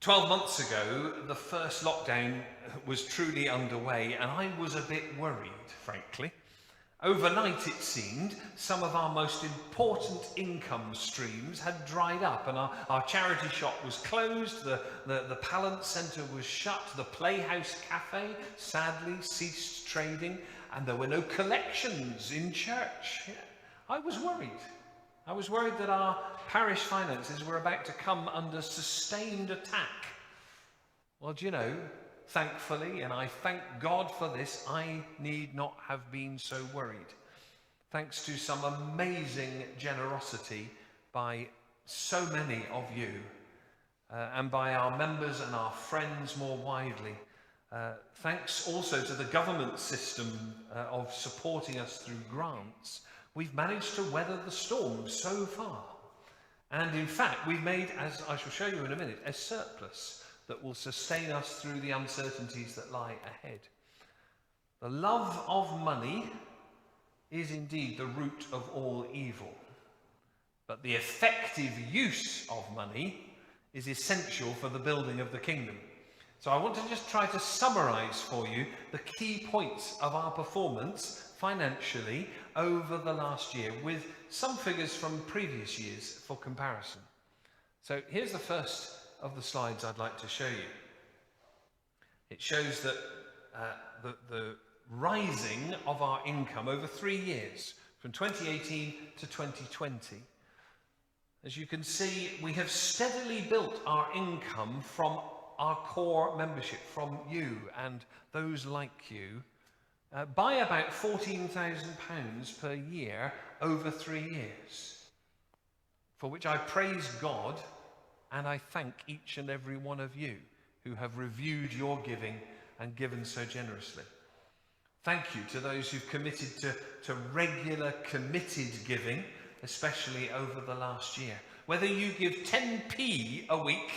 12 months ago, the first lockdown was truly underway, and I was a bit worried, frankly. Overnight, it seemed, some of our most important income streams had dried up, and our charity shop was closed, the Pallant Centre was shut, the Playhouse Cafe sadly ceased trading, and there were no collections in church. I was worried. I was worried that our parish finances were about to come under sustained attack. Well, do you know, thankfully, and I thank God for this, I need not have been so worried. Thanks to some amazing generosity by so many of you, and by our members and our friends more widely. Thanks also to the government system of supporting us through grants. We've managed to weather the storm so far. And in fact, we've made, as I shall show you in a minute, a surplus that will sustain us through the uncertainties that lie ahead. The love of money is indeed the root of all evil. But the effective use of money is essential for the building of the kingdom. So I want to just try to summarize for you the key points of our performance financially over the last year, with some figures from previous years for comparison. So here's the first of the slides I'd like to show you. It shows that the rising of our income over 3 years, from 2018 to 2020. As you can see, we have steadily built our income from our core membership, from you and those like you, by about £14,000 per year over 3 years, for which I praise God and I thank each and every one of you who have reviewed your giving and given so generously. Thank you to those who've committed to regular committed giving, especially over the last year. Whether you give 10p a week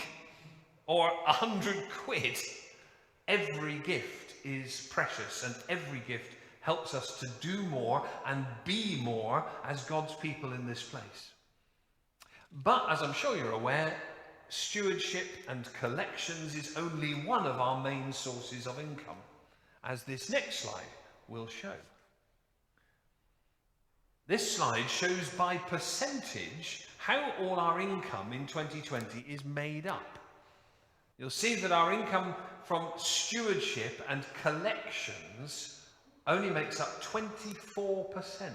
or 100 quid, every gift is precious, and every gift helps us to do more and be more as God's people in this place. But as I'm sure you're aware, stewardship and collections is only one of our main sources of income, as this next slide will show. This slide shows by percentage how all our income in 2020 is made up. You'll see that our income from stewardship and collections only makes up 24%,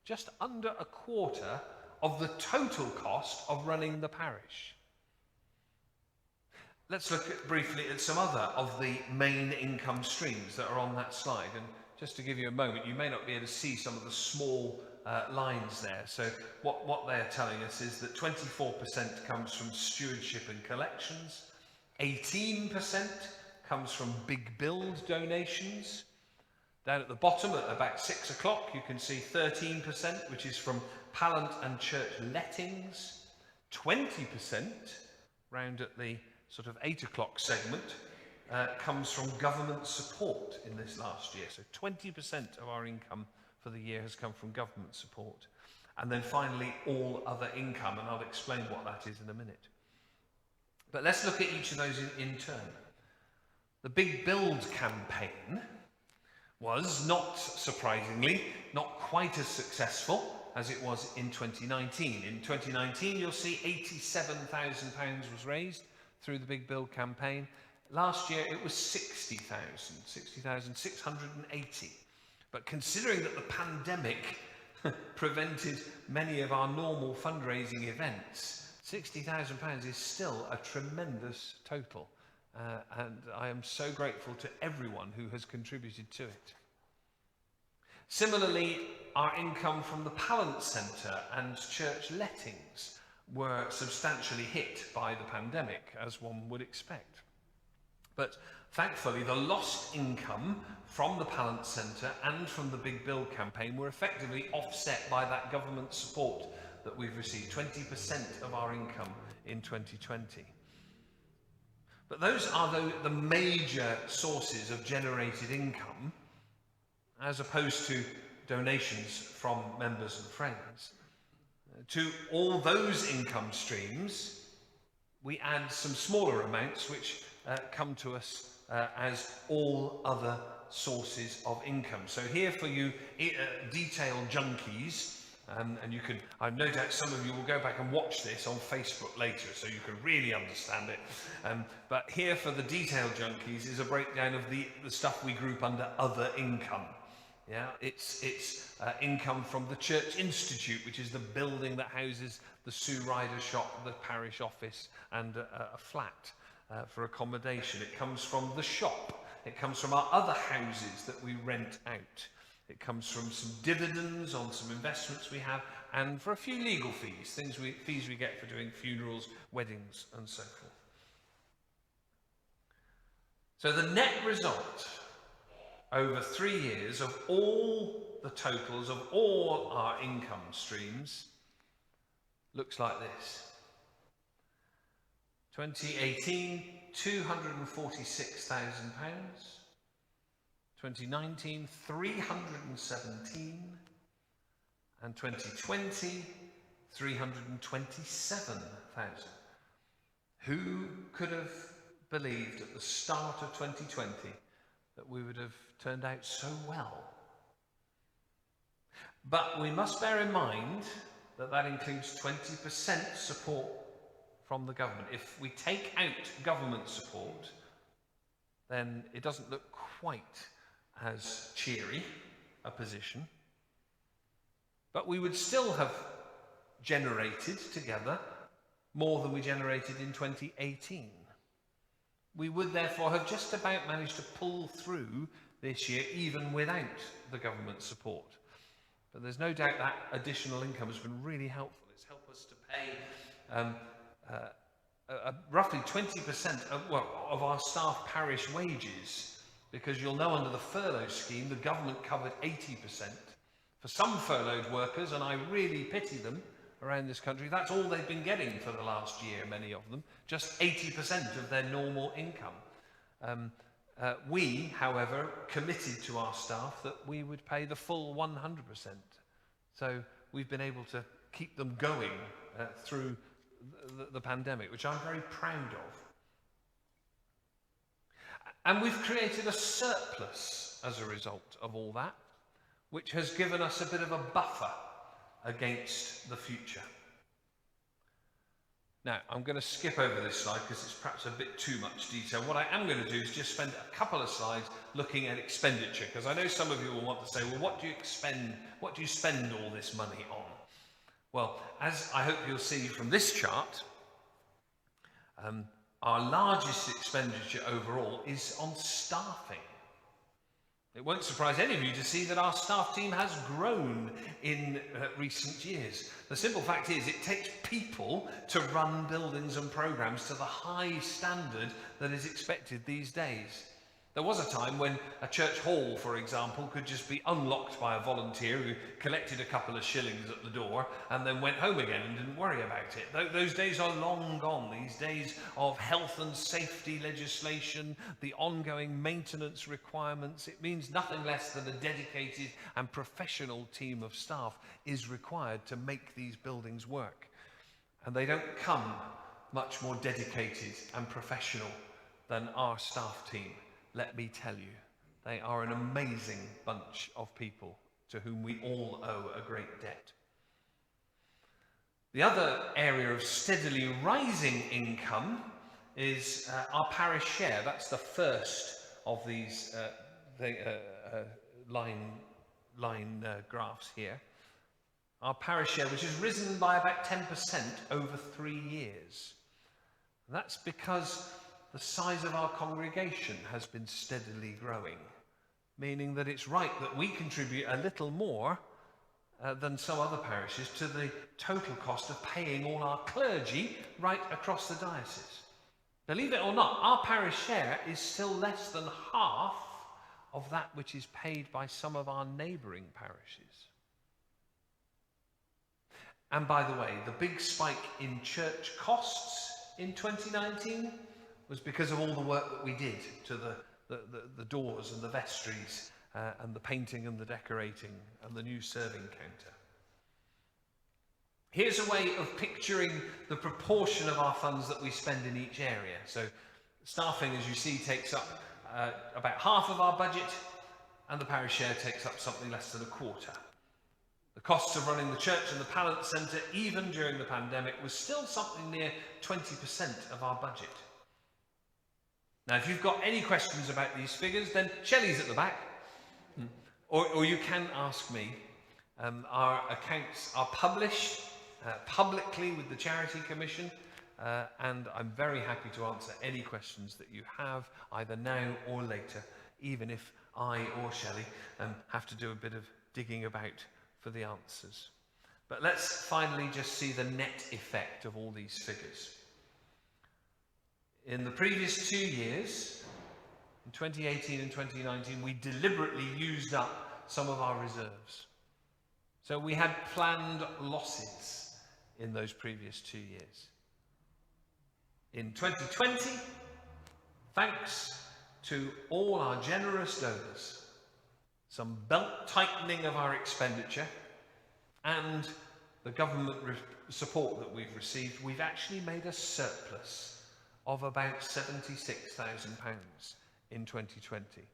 just under a quarter of the total cost of running the parish. Let's look briefly at some other of the main income streams that are on that slide. And just to give you a moment, you may not be able to see some of the small lines there. So what they're telling us is that 24% comes from stewardship and collections, 18% comes from big build donations. Down at the bottom, at about 6 o'clock, you can see 13%, which is from Pallant and church lettings. 20%, round at the sort of 8 o'clock segment, comes from government support in this last year. So 20% of our income for the year has come from government support. And then finally, all other income, and I'll explain what that is in a minute. But let's look at each of those in turn. The Big Build campaign was, not surprisingly, not quite as successful as it was in 2019. In 2019, you'll see £87,000 was raised through the Big Build campaign. Last year, it was 60,680. But considering that the pandemic prevented many of our normal fundraising events, £60,000 is still a tremendous total, and I am so grateful to everyone who has contributed to it. Similarly, our income from the Pallant Centre and church lettings were substantially hit by the pandemic, as one would expect. But thankfully, the lost income from the Pallant Centre and from the Big Build campaign were effectively offset by that government support that we've received, 20% of our income in 2020. But those are the major sources of generated income, as opposed to donations from members and friends. To all those income streams, we add some smaller amounts which come to us as all other sources of income. So here for you detail junkies, and you can, I no doubt some of you will go back and watch this on Facebook later so you can really understand it. But here for the detail junkies is a breakdown of the stuff we group under other income. Yeah, it's income from the Church Institute, which is the building that houses the Sue Ryder shop, the parish office, and a flat for accommodation. It comes from the shop. It comes from our other houses that we rent out. It comes from some dividends on some investments we have, and for a few legal fees, fees we get for doing funerals, weddings, and so forth. So the net result over 3 years of all the totals of all our income streams looks like this. 2018, £246,000. 2019, 317, and 2020, 327,000. Who could have believed at the start of 2020 that we would have turned out so well? But we must bear in mind that that includes 20% support from the government. If we take out government support, then it doesn't look quite as cheery a position. But we would still have generated together more than we generated in 2018. We would therefore have just about managed to pull through this year even without the government support. But there's no doubt that additional income has been really helpful. It's helped us to pay roughly 20% of our staff parish wages, because you'll know under the furlough scheme the government covered 80%. For some furloughed workers, and I really pity them around this country, that's all they've been getting for the last year, many of them, just 80% of their normal income. We, however, committed to our staff that we would pay the full 100%. So we've been able to keep them going through the pandemic, which I'm very proud of. And we've created a surplus as a result of all that, which has given us a bit of a buffer against the future. Now, I'm going to skip over this slide because it's perhaps a bit too much detail. What I am going to do is just spend a couple of slides looking at expenditure, because I know some of you will want to say, well, what do you spend all this money on? Well, as I hope you'll see from this chart, our largest expenditure overall is on staffing. It won't surprise any of you to see that our staff team has grown in recent years. The simple fact is it takes people to run buildings and programs to the high standard that is expected these days. There was a time when a church hall, for example, could just be unlocked by a volunteer who collected a couple of shillings at the door and then went home again and didn't worry about it. Those days are long gone. These days of health and safety legislation, the ongoing maintenance requirements, it means nothing less than a dedicated and professional team of staff is required to make these buildings work. And they don't come much more dedicated and professional than our staff team. Let me tell you, they are an amazing bunch of people to whom we all owe a great debt. The other area of steadily rising income is our parish share. That's the first of these line graphs here. Our parish share, which has risen by about 10% over 3 years. And that's because the size of our congregation has been steadily growing, meaning that it's right that we contribute a little more than some other parishes to the total cost of paying all our clergy right across the diocese. Believe it or not, our parish share is still less than half of that which is paid by some of our neighbouring parishes. And by the way, the big spike in church costs in 2019 was because of all the work that we did to the doors and the vestries and the painting and the decorating and the new serving counter. Here's a way of picturing the proportion of our funds that we spend in each area. So staffing, as you see, takes up about half of our budget, and the parish share takes up something less than a quarter. The costs of running the church and the Pallant Centre, even during the pandemic, was still something near 20% of our budget. Now, if you've got any questions about these figures, then Shelley's at the back, or you can ask me. Our accounts are published publicly with the Charity Commission, and I'm very happy to answer any questions that you have, either now or later, even if I or Shelley have to do a bit of digging about for the answers. But let's finally just see the net effect of all these figures. In the previous 2 years, in 2018 and 2019, we deliberately used up some of our reserves. So we had planned losses in those previous 2 years. In 2020, thanks to all our generous donors, some belt tightening of our expenditure, and the government support that we've received, we've actually made a surplus of about £76,000 in 2020.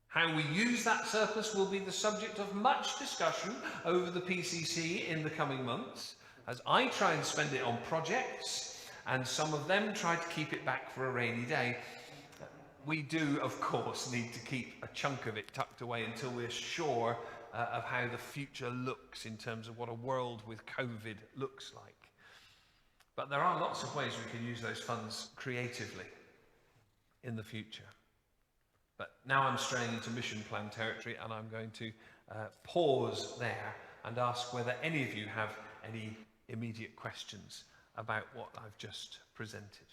How we use that surplus will be the subject of much discussion over the PCC in the coming months, as I try and spend it on projects, and some of them try to keep it back for a rainy day. We do, of course, need to keep a chunk of it tucked away until we're sure of how the future looks in terms of what a world with COVID looks like. But there are lots of ways we can use those funds creatively in the future. But now I'm straying into mission plan territory, and I'm going to pause there and ask whether any of you have any immediate questions about what I've just presented.